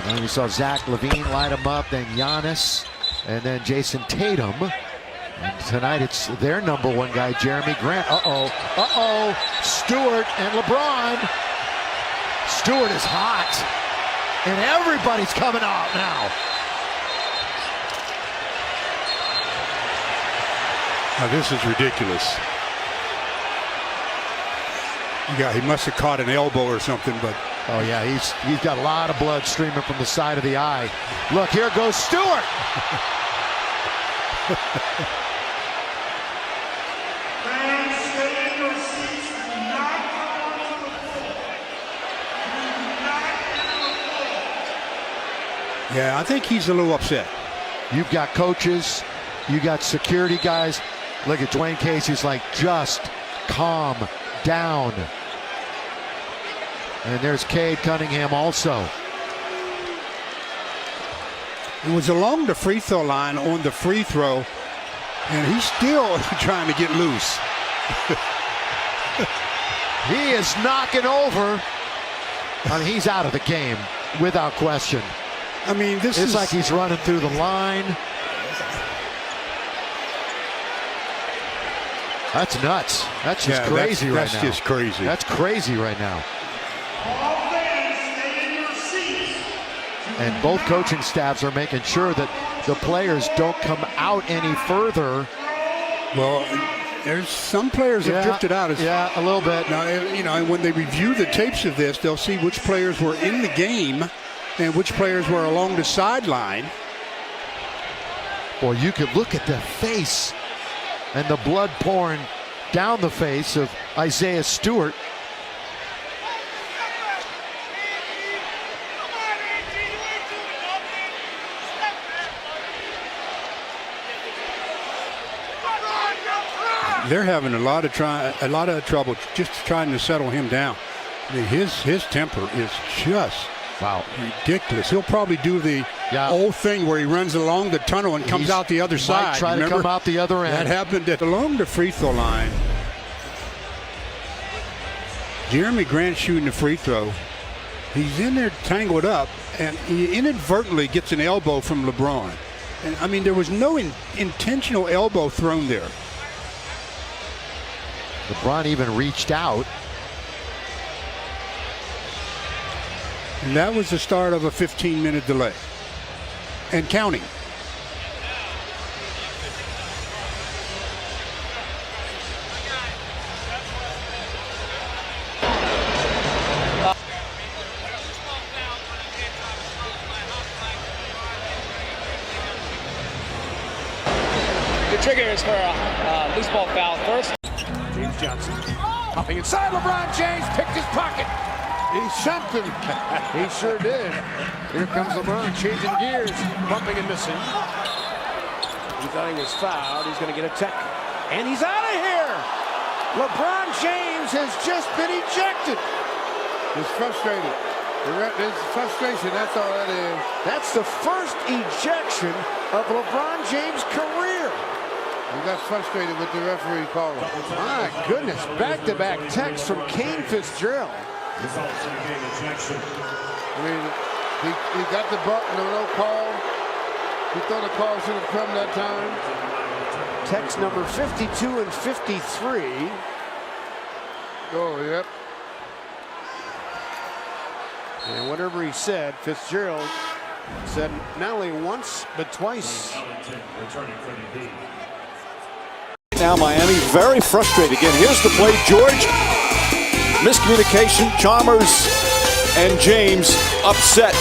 And then we saw Zach LaVine light him up, then Giannis, and then Jason Tatum. And tonight it's their #1 guy, Jeremy Grant. Stewart and LeBron. Stewart is hot, and everybody's coming out now. Now this is ridiculous. Yeah, he must have caught an elbow or something, but oh yeah, he's got a lot of blood streaming from the side of the eye. Look, here goes Stewart. yeah, I think he's a little upset. You've got coaches, you got security guys. Look at Dwayne Casey's like, just calm down. And there's Cade Cunningham also. It was along the free throw line on the free throw, and he's still trying to get loose. He is knocking over. I mean, he's out of the game without question. I mean, it's like he's running through the line. That's nuts. That's just crazy right now. That's just crazy. That's crazy right now. And both coaching staffs are making sure that the players don't come out any further. Well, there's some players have drifted out. Yeah, a little bit. Now, you know, when they review the tapes of this, they'll see which players were in the game and which players were along the sideline. Boy, you could look at the face and the blood pouring down the face of Isaiah Stewart. They're having a lot of trouble just trying to settle him down. I mean, his temper is just ridiculous. He'll probably do the old thing where he runs along the tunnel and comes out the other side. Try to come out the other end. That happened along the free throw line. Jeremy Grant shooting the free throw. He's in there tangled up, and he inadvertently gets an elbow from LeBron. And I mean, there was no intentional elbow thrown there. LeBron even reached out. And that was the start of a 15-minute delay. And counting. The trigger is for a loose ball foul first. James Johnson popping inside. LeBron James picked his pocket. He sent him. He sure did. Here comes LeBron changing gears, bumping and missing. He thought he was fouled. He's going to get a tech. And he's out of here. LeBron James has just been ejected. He's frustrated. There's frustration, that's all that is. That's the first ejection of LeBron James' career. He got frustrated with the referee call. My goodness, back-to-back text from Kane Fitzgerald. I mean, he got the button, no call. He thought the call should have come that time. Text number 52 and 53. Oh, yep. And whatever he said, Fitzgerald said not only once, but twice. Now Miami very frustrated. Again, here's the play. George, miscommunication. Chalmers and James upset.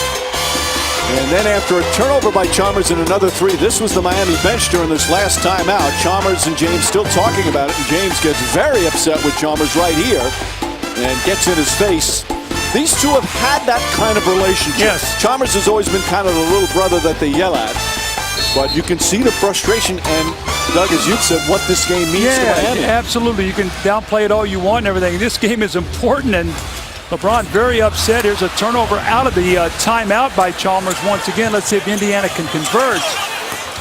And then after a turnover by Chalmers and another three, this was the Miami bench during this last timeout. Chalmers and James still talking about it, and James gets very upset with Chalmers right here and gets in his face. These two have had that kind of relationship. Yes. Chalmers has always been kind of the little brother that they yell at. But you can see the frustration and, Doug, as you said, what this game means to Miami. Absolutely. You can downplay it all you want and everything. This game is important, and LeBron very upset. Here's a turnover out of the timeout by Chalmers once again. Let's see if Indiana can converge.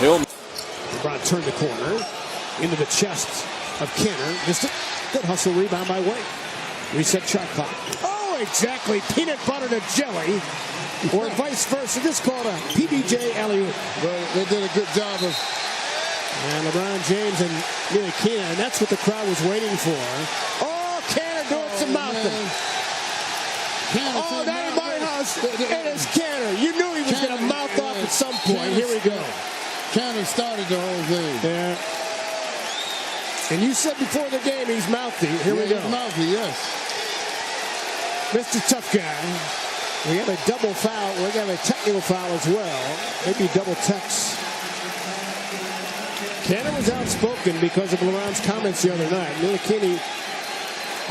LeBron turned the corner into the chest of Kanter. Missed it. Good hustle rebound by Wade. Reset shot clock. Oh, exactly. Peanut butter to jelly. or vice versa. This called a PBJ alley-oop. Well, they did a good job of. And LeBron James and Enes Kanter, and that's what the crowd was waiting for. Oh, Kanter doing some mouthing. Oh, that ain't my house. Enes Kanter. You knew he was going to mouth off at some point. Here we go. Kanter started the whole thing. Yeah. And you said before the game he's mouthy. Here we go. He's mouthy, yes. Mr. Tough Guy. We have a double foul. We have a technical foul as well. Maybe double text. Kanter was outspoken because of LeBron's comments the other night. Enes Kanter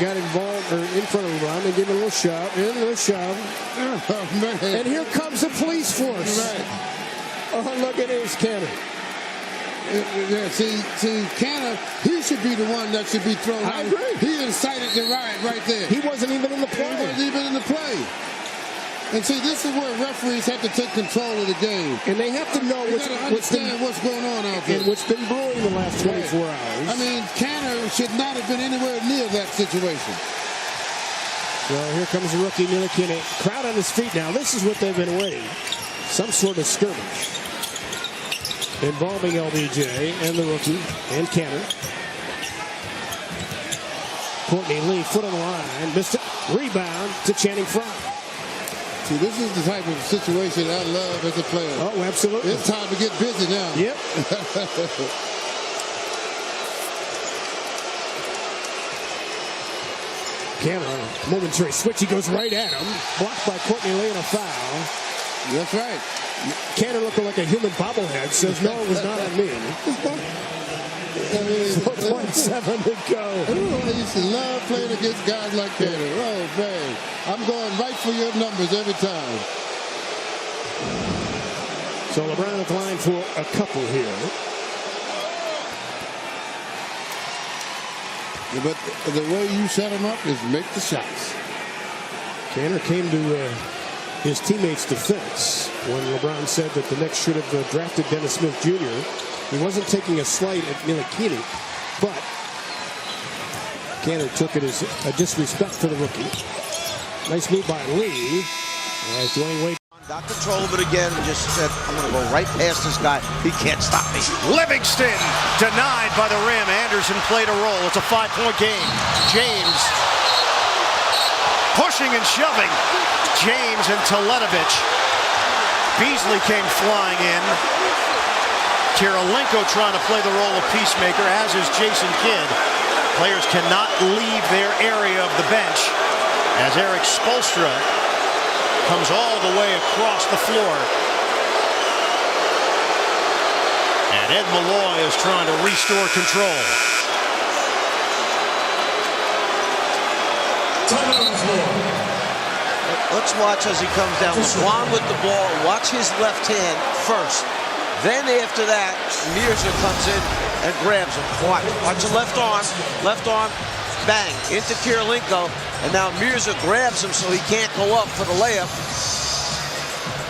got involved or in front of LeBron and gave him a little shove, and a little shove. Oh, and here comes the police force. Right. Oh, look at Enes Kanter. Yeah, see, Kanter, he should be the one that should be thrown out. I agree. He incited the riot right there. He wasn't even in the play. He wasn't even in the play. And see, this is where referees have to take control of the game. And they have to know what's going on out there. And what's been brewing the last 24 hours. I mean, Kanter should not have been anywhere near that situation. Well, here comes the rookie, Enes Kanter. Crowd on his feet now. This is what they've been waiting. Some sort of skirmish involving LBJ and the rookie and Kanter. Courtney Lee, foot on the line, missed it. Rebound to Channing Frye. See, this is the type of situation I love as a player. Oh, absolutely. It's time to get busy now. Yep. Kanter on a momentary switch. He goes right at him. Blocked by Courtney Lee and a foul. That's right. Kanter looking like a human bobblehead. Says, no, it was not on me. 4.7 to go. I used to love playing against guys like Kanter. Oh, man. I'm going right for your numbers every time. So LeBron at the line for a couple here. Yeah, but the way you set him up is make the shots. Kanter came to his teammates' defense when LeBron said that the Knicks should have drafted Dennis Smith Jr. He wasn't taking a slight at Enes Kanter, but Kanter took it as a disrespect for the rookie. Nice move by Lee. As Dwayne Wade got control of it again and just said, I'm going to go right past this guy. He can't stop me. Livingston denied by the rim. Anderson played a role. It's a 5-point game. James pushing and shoving. James and Teletovic. Beasley came flying in. Kirilenko trying to play the role of peacemaker, as is Jason Kidd. Players cannot leave their area of the bench as Eric Spoelstra comes all the way across the floor. And Ed Malloy is trying to restore control. Let's watch as he comes down. LeBron with the ball. Watch his left hand first. Then after that, Mirza comes in and grabs him. Watch the left arm, bang, into Kirilenko. And now Mirza grabs him so he can't go up for the layup.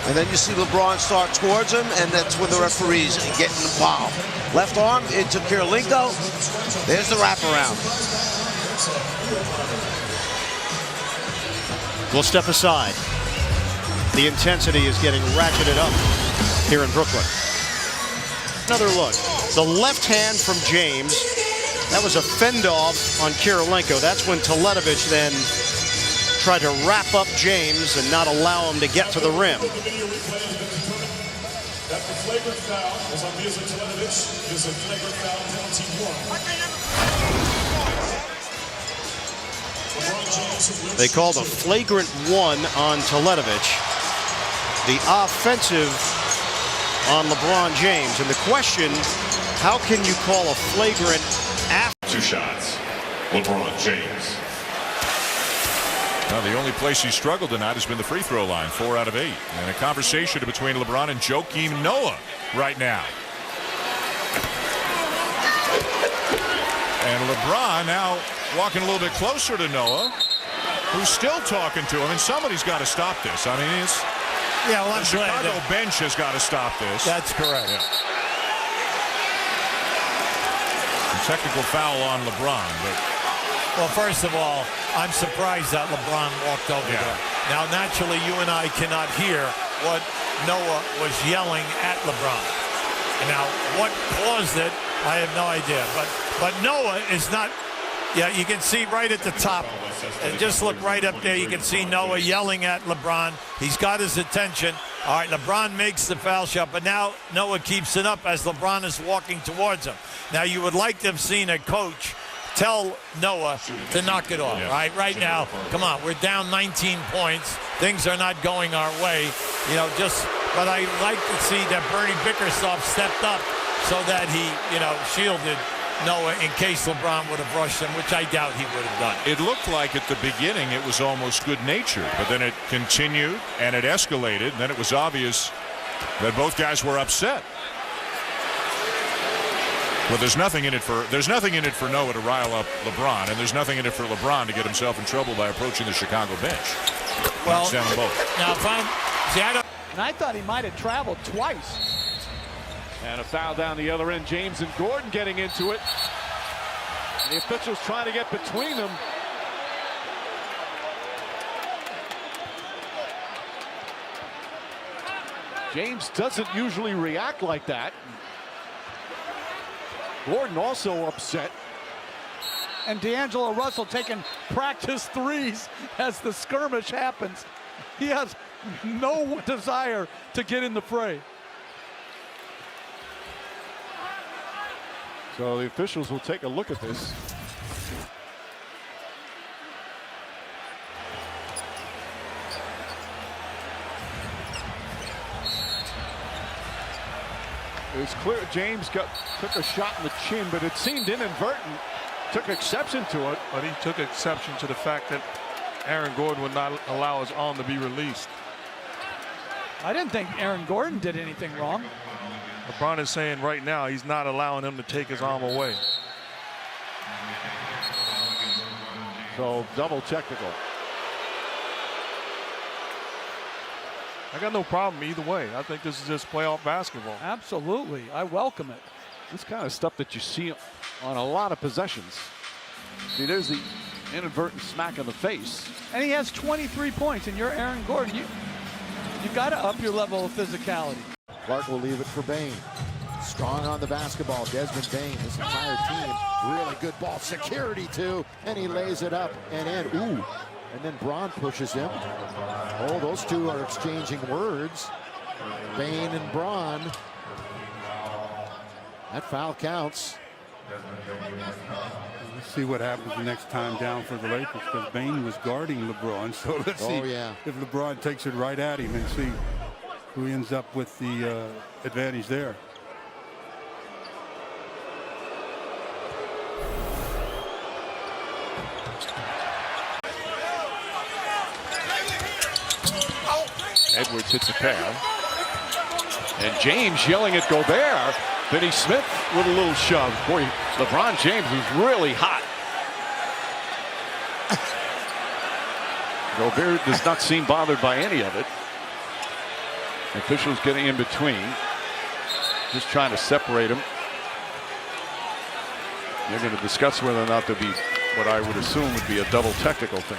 And then you see LeBron start towards him, and that's when the referees are getting involved. Left arm into Kirilenko. There's the wraparound. We'll step aside. The intensity is getting ratcheted up here in Brooklyn. Another look. The left hand from James. That was a fend-off on Kirilenko. That's when Teletovic then tried to wrap up James and not allow him to get to the rim. That the flagrant foul was on Mirza Teletovic. Is a flagrant foul penalty 1. They called a flagrant 1 on Teletovic. The offensive on LeBron James. And the question, how can you call a flagrant after? 2 shots. LeBron James. Well, the only place he struggled tonight has been the free throw line, 4 out of 8. And a conversation between LeBron and Joakim Noah right now. And LeBron now walking a little bit closer to Noah, who's still talking to him, and somebody's got to stop this. I mean, it's the Chicago bench has got to stop this. That's correct. Yeah. Technical foul on LeBron, but Well, first of all, I'm surprised that LeBron walked over there. Now, naturally, you and I cannot hear what Noah was yelling at LeBron. Now, what caused it, I have no idea. But Noah is not. Yeah, you can see right at the top. And just look right up there. You can see Noah yelling at LeBron. He's got his attention. All right, LeBron makes the foul shot, but now Noah keeps it up as LeBron is walking towards him. Now, you would like to have seen a coach tell Noah to knock it off, right? Right now, come on, we're down 19 points. Things are not going our way. You know, but I like to see that Bernie Bickerstaff stepped up so that he, shielded Noah in case LeBron would have rushed him, which I doubt he would have done. It looked like at the beginning it was almost good-natured, but then it continued and it escalated, and then it was obvious that both guys were upset. But there's nothing in it for Noah to rile up LeBron, and there's nothing in it for LeBron to get himself in trouble by approaching the Chicago bench. Well, down both. Now, and I thought he might have traveled twice. And a foul down the other end. James and Gordon getting into it. And the officials trying to get between them. James doesn't usually react like that. Gordon also upset. And D'Angelo Russell taking practice threes as the skirmish happens. He has no desire to get in the fray. So the officials will take a look at this. It was clear James took a shot in the chin, but it seemed inadvertent. Took exception to it. But he took exception to the fact that Aaron Gordon would not allow his arm to be released. I didn't think Aaron Gordon did anything wrong. LeBron is saying right now he's not allowing him to take his arm away. So double technical. I got no problem either way. I think this is just playoff basketball. Absolutely. I welcome it. This kind of stuff that you see on a lot of possessions. See, there's the inadvertent smack in the face. And he has 23 points, and you're Aaron Gordon. You've got to up your level of physicality. Clark will leave it for Bane. Strong on the basketball. Desmond Bane, this entire team, really good ball security too, and he lays it up and in. Ooh, and then Braun pushes him. Oh, those two are exchanging words. Bane and Braun. That foul counts. Let's see what happens the next time down for the Lakers, because Bane was guarding LeBron. So let's see if LeBron takes it right at him and see who ends up with the advantage there. Edwards hits a pass. And James yelling at Gobert. Finney Smith with a little shove. Boy, LeBron James was really hot. Gobert does not seem bothered by any of it. Officials getting in between. Just trying to separate him. They're going to discuss whether or not there'll be what I would assume would be a double technical thing.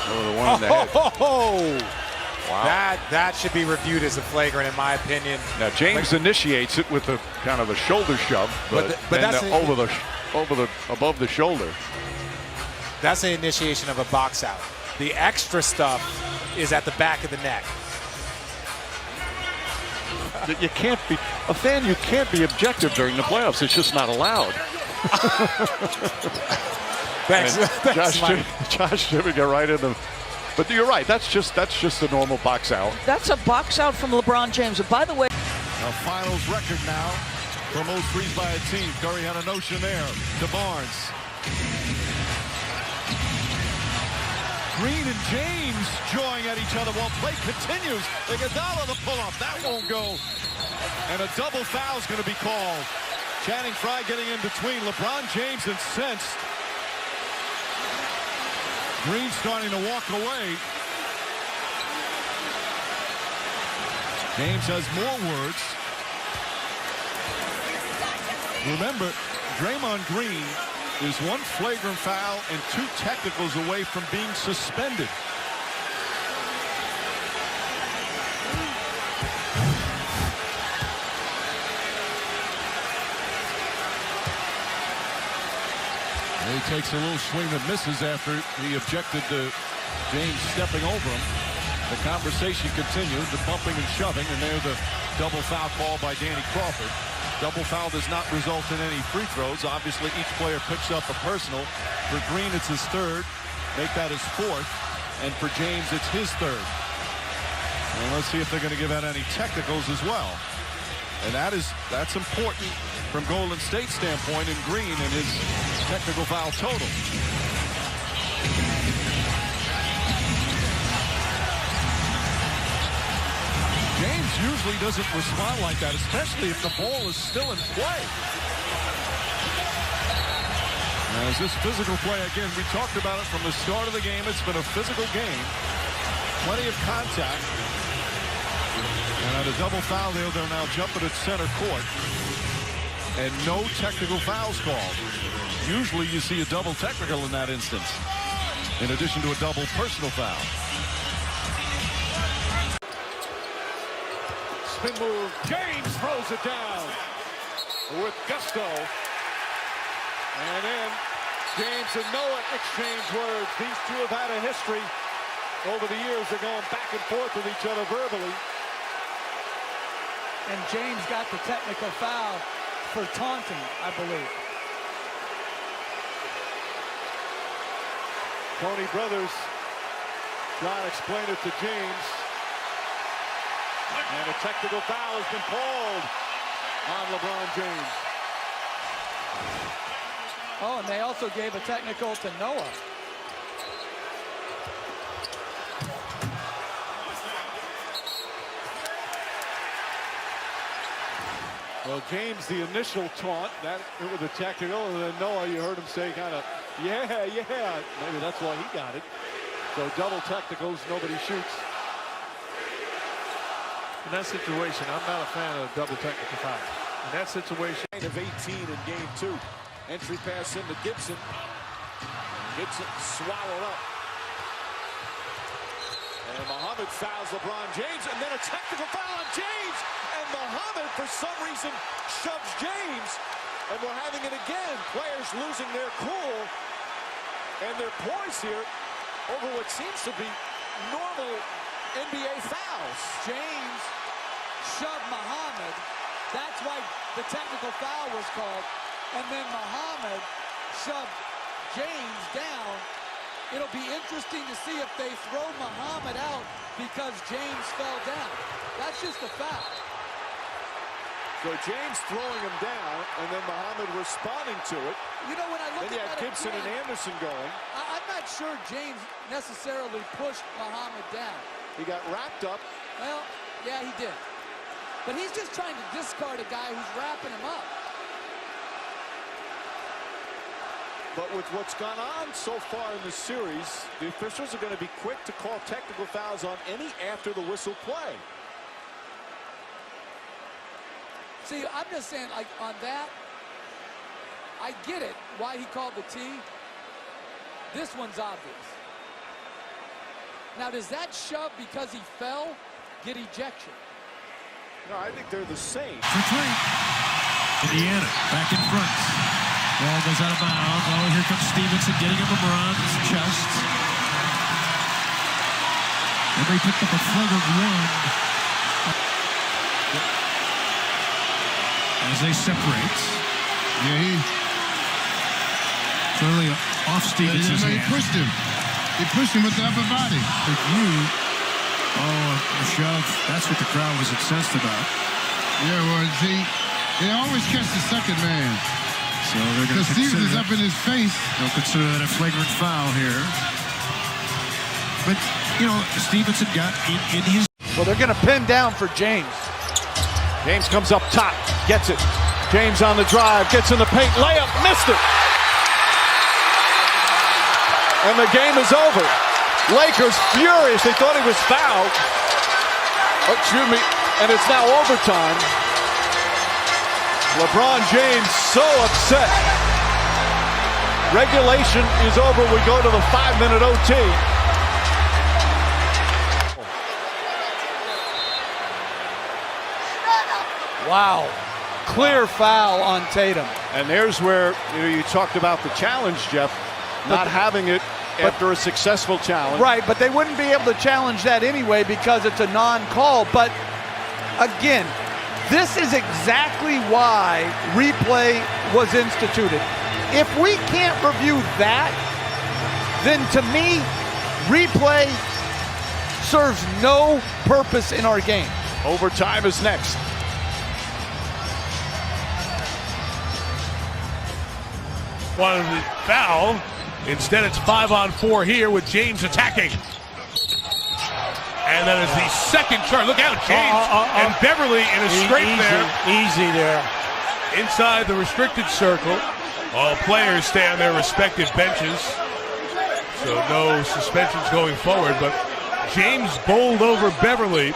Oh, the one in the head. Wow. That should be reviewed as a flagrant, in my opinion. Now James initiates it with the kind of a shoulder shove, but that's above the shoulder. That's the initiation of a box out. The extra stuff is at the back of the neck. You can't be a fan. You can't be objective during the playoffs. It's just not allowed. Thanks. Josh Jimmy got right in the. But you're right. That's just a normal box out. That's a box out from LeBron James. And by the way, a finals record now for most threes by a team. Curry had a notion there to Barnes. Green and James jawing at each other while play continues. Iguodala the pull-up. That won't go. And a double foul is going to be called. Channing Frye getting in between. LeBron James incensed. Green starting to walk away. James has more words. Remember, Draymond Green is 1 flagrant foul and 2 technicals away from being suspended. He takes a little swing that misses after he objected to James stepping over him. The conversation continued, the bumping and shoving, and there's the double foul call by Danny Crawford. Double foul does not result in any free throws. Obviously, each player picks up a personal. For Green, it's his 3rd. Make that his 4th. And for James, it's his 3rd. And let's see if they're going to give out any technicals as well. And that's important from Golden State's standpoint in Green and his technical foul total. James usually doesn't respond like that, especially if the ball is still in play. As this physical play, again, we talked about it from the start of the game. It's been a physical game. Plenty of contact. And at a double foul there, they're now jumping at center court. And no technical fouls called. Usually you see a double technical in that instance, in addition to a double personal foul. Spin move. James throws it down with gusto. And then James and Noah exchange words. These two have had a history over the years. They're going back and forth with each other verbally. And James got the technical foul for taunting, I believe. Tony Brothers trying to explain it to James. And a technical foul has been called on LeBron James. Oh, and they also gave a technical to Noah. Well, James, the initial taunt, that with a technical, and then Noah, you heard him say kind of, yeah. Maybe that's why he got it. So double technicals, nobody shoots. In that situation, I'm not a fan of double technical foul. In that situation, of 18 in game 2. Entry pass into Gibson. Gibson swallowed up. And Muhammad fouls LeBron James, and then a technical foul on James. And Muhammad, for some reason, shoves James. And we're having it again. Players losing their cool and their poise here over what seems to be normal NBA fouls. James shoved Muhammad. That's why the technical foul was called. And then Muhammad shoved James down. It'll be interesting to see if they throw Muhammad out because James fell down. That's just a foul. So James throwing him down, and then Muhammad responding to it. You know, when I look then you at had that Gibson again, and Anderson going. I'm not sure James necessarily pushed Muhammad down. He got wrapped up. Well, yeah, he did. But he's just trying to discard a guy who's wrapping him up. But with what's gone on so far in the series, the officials are going to be quick to call technical fouls on any after the whistle play. See, I'm just saying, like, on that, I get it, why he called the T. This one's obvious. Now, does that shove because he fell get ejection? No, I think they're the same. For 3. Indiana back in front. Ball goes out of bounds. Oh, here comes Stevenson getting him LeBron's chest. And they picked up a flagrant 1. As they separate. Yeah, he clearly off Stevenson's he pushed him. He pushed him with the upper body. Big view. Oh, a shove. That's what the crowd was incensed about. Yeah, well, see, they always catch the second man. So they're going to consider Stevenson's up in his face. They'll consider that a flagrant foul here. But, you know, Stevenson got in his... So they're going to pin down for James. James comes up top, gets it. James on the drive, gets in the paint, layup, missed it. And the game is over. Lakers furious, they thought he was fouled. Oh, excuse me, and it's now overtime. LeBron James so upset. Regulation is over. We go to the 5-minute OT. Wow. Clear foul on Tatum. And there's where you talked about the challenge, Jeff, not having it after a successful challenge. Right, but they wouldn't be able to challenge that anyway because it's a non-call. But again, this is exactly why replay was instituted. If we can't review that, then to me, replay serves no purpose in our game. Overtime is next. Wanted the foul. Instead, it's 5-on-4 here with James attacking. And that is the second charge. Look out, James and Beverly in a scrape there. Easy there. Inside the restricted circle. All players stay on their respective benches. So no suspensions going forward. But James bowled over Beverly.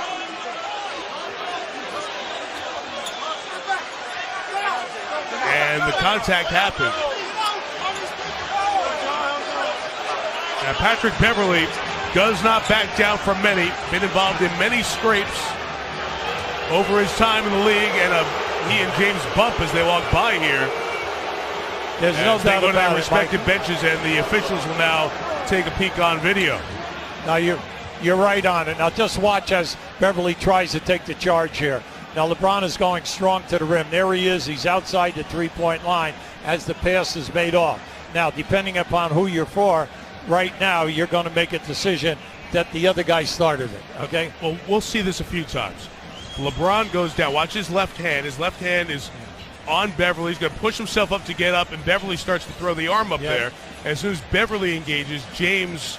And the contact happened. Now Patrick Beverly does not back down from many. Been involved in many scrapes over his time in the league, and he and James bump as they walk by here. There's no doubt about their it, respective benches, and the officials will now take a peek on video. Now you're right on it. Now just watch as Beverly tries to take the charge here. Now LeBron is going strong to the rim. There he is. He's outside the three-point line as the pass is made off. Now, depending upon who you're for, right now you're going to make a decision that the other guy started it, okay? Well, we'll see this a few times. LeBron goes down. Watch his left hand. His left hand is on Beverly. He's going to push himself up to get up, and Beverly starts to throw the arm up there. As soon as Beverly engages, James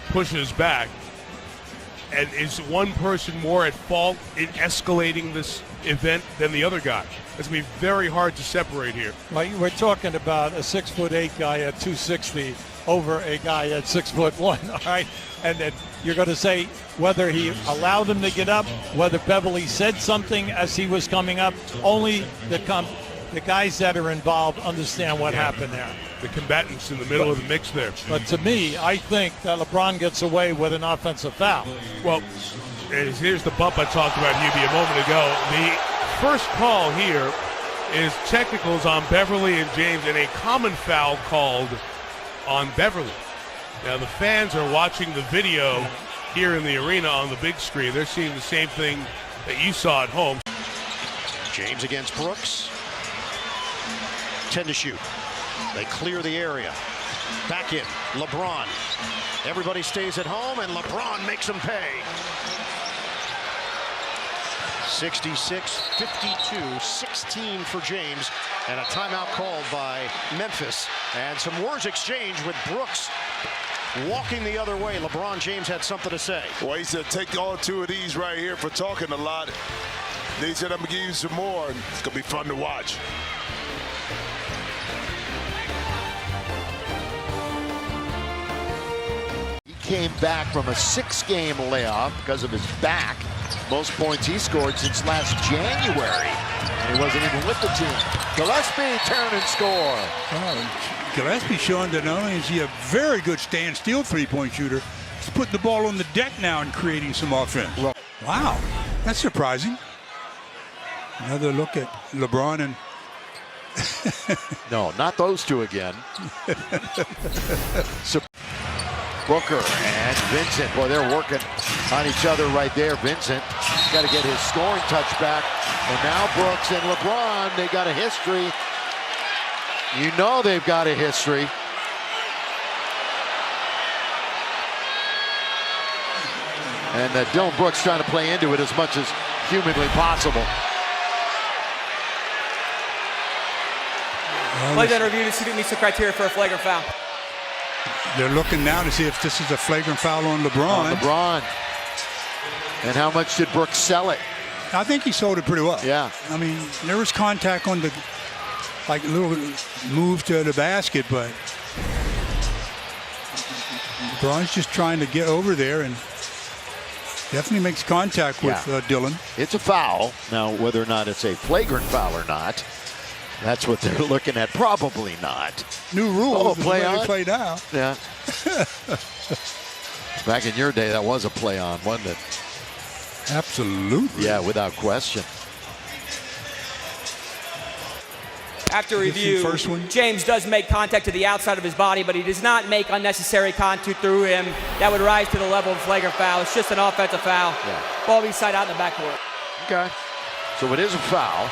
pushes back. And is one person more at fault in escalating this event than the other guy? It's going to be very hard to separate here. Well, we're talking about a 6'8" guy at 260 over a guy at 6'1", all right? And then you're going to say whether he allowed him to get up, whether Beverly said something as he was coming up. Only the guys that are involved understand what happened there. The combatants in the middle of the mix there. But to me, I think that LeBron gets away with an offensive foul. Well, here's the bump I talked about, Hubie, a moment ago. The first call here is technicals on Beverly and James, and a common foul called on Beverly. Now the fans are watching the video here in the arena on the big screen. They're seeing the same thing that you saw at home. James against Brooks. 10 to shoot. They clear the area. Back in. LeBron. Everybody stays at home, and LeBron makes them pay. 66-52, 16 for James, and a timeout called by Memphis. And some words exchanged with Brooks walking the other way. LeBron James had something to say. Well, he said, take all two of these right here for talking a lot. They said, I'm going to give you some more, and it's going to be fun to watch. He came back from a 6-game layoff because of his back. Most points he scored since last January. And he wasn't even with the team. Gillespie turn and score. Gillespie showing that not only is he a very good stand-still three-point shooter, he's putting the ball on the deck now and creating some offense. Wow, that's surprising. Another look at LeBron and... No, not those two again. Booker and Vincent. Boy, they're working on each other right there. Vincent got to get his scoring touch back. And now Brooks and LeBron, they got a history. You know they've got a history. And Dillon Brooks trying to play into it as much as humanly possible. Play that review to see if it meets the criteria for a flagrant foul. They're looking now to see if this is a flagrant foul on LeBron. And how much did Brooks sell it? I think he sold it pretty well. Yeah. I mean, there was contact on the, like, little move to the basket, but LeBron's just trying to get over there and definitely makes contact with Dillon. It's a foul. Now, whether or not it's a flagrant foul or not, That's what they're looking at. Probably not. New rules. Oh, play on? Play now. Yeah. Back in your day, that was a play on, wasn't it? Absolutely. Yeah, without question. After review, James does make contact to the outside of his body, but he does not make unnecessary contact through him. That would rise to the level of flagrant foul. It's just an offensive foul. Yeah. Ball be side out in the backcourt. Okay. So it is a foul.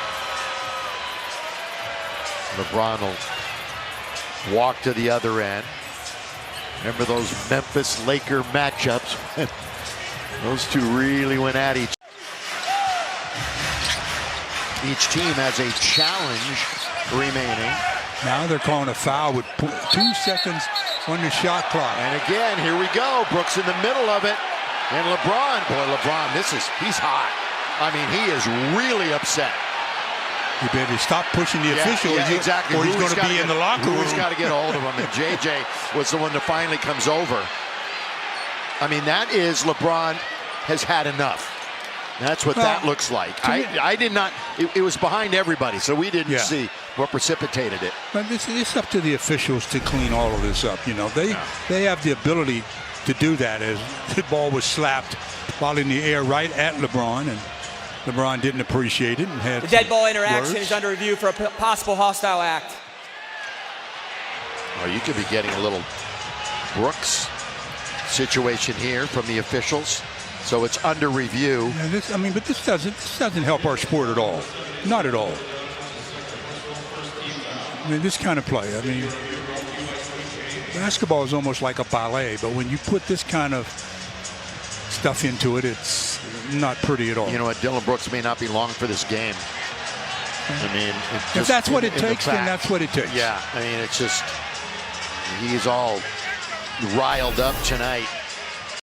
LeBron will walk to the other end. Remember those Memphis Laker matchups? Those two really went at each. Each team has a challenge remaining. Now they're calling a foul with 2 seconds on the shot clock. And again, here we go. Brooks in the middle of it. And LeBron, he's hot. I mean, he is really upset. You better stop pushing the official, exactly. or he's going to be in the locker room. He's got to get a hold of him. And JJ was the one that finally comes over. I mean, that is LeBron has had enough. That's what that looks like. I did not. It was behind everybody, so we didn't see what precipitated it. But it's up to the officials to clean all of this up. You know, they have the ability to do that. As the ball was slapped while in the air right at LeBron, and LeBron didn't appreciate it and had the dead ball interaction words. is under review for a possible hostile act. Oh, you could be getting a little Brooks situation here from the officials. So it's under review. Yeah, but this doesn't help our sport at all. Not at all. I mean, this kind of play. I mean, basketball is almost like a ballet, but when you put this kind of stuff into it, it's not pretty at all. You know what? Dillon Brooks may not be long for this game. I mean, if that's what it takes, then that's what it takes. Yeah, I mean, it's just he's all riled up tonight.